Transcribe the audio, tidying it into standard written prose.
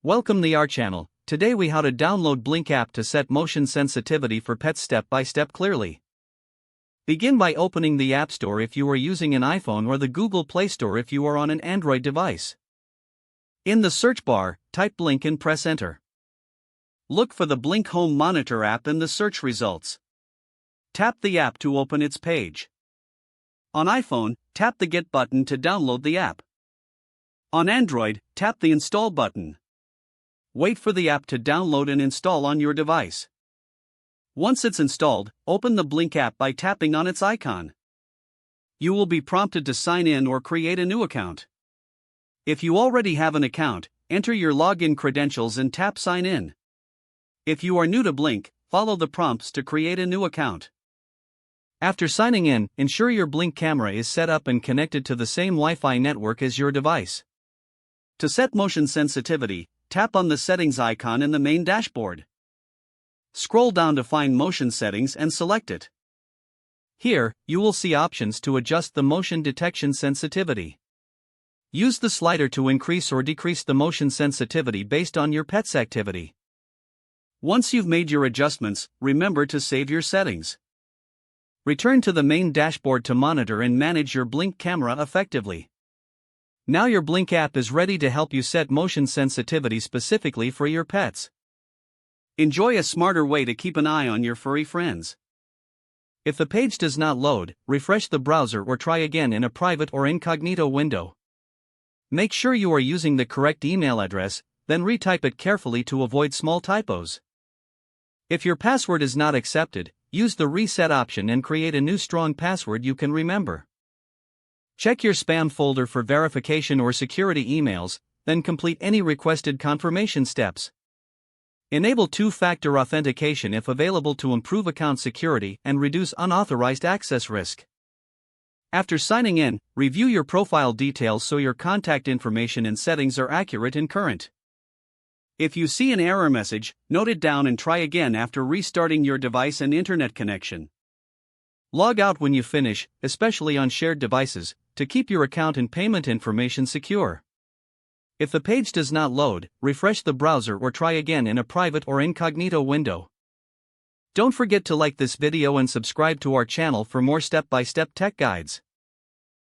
Welcome to our channel. Today we how to download Blink app to set motion sensitivity for pets step by step clearly. Begin by opening the App Store if you are using an iPhone or the Google Play Store if you are on an Android device. In the search bar, type Blink and press enter. Look for the Blink Home Monitor app in the search results. Tap the app to open its page. On iPhone, tap the Get button to download the app. On Android, tap the Install button. Wait for the app to download and install on your device. Once it's installed, open the Blink app by tapping on its icon. You will be prompted to sign in or create a new account. If you already have an account, enter your login credentials and tap Sign In. If you are new to Blink, follow the prompts to create a new account. After signing in, ensure your Blink camera is set up and connected to the same Wi-Fi network as your device. To set motion sensitivity, tap on the settings icon in the main dashboard. Scroll down to find motion settings and select it. Here, you will see options to adjust the motion detection sensitivity. Use the slider to increase or decrease the motion sensitivity based on your pet's activity. Once you've made your adjustments, remember to save your settings. Return to the main dashboard to monitor and manage your Blink camera effectively. Now your Blink app is ready to help you set motion sensitivity specifically for your pets. Enjoy a smarter way to keep an eye on your furry friends. If the page does not load, refresh the browser or try again in a private or incognito window. Make sure you are using the correct email address, then retype it carefully to avoid small typos. If your password is not accepted, use the reset option and create a new strong password you can remember. Check your spam folder for verification or security emails, then complete any requested confirmation steps. Enable two-factor authentication if available to improve account security and reduce unauthorized access risk. After signing in, review your profile details so your contact information and settings are accurate and current. If you see an error message, note it down and try again after restarting your device and internet connection. Log out when you finish, especially on shared devices, to keep your account and payment information secure. If the page does not load, refresh the browser or try again in a private or incognito window. Don't forget to like this video and subscribe to our channel for more step-by-step tech guides.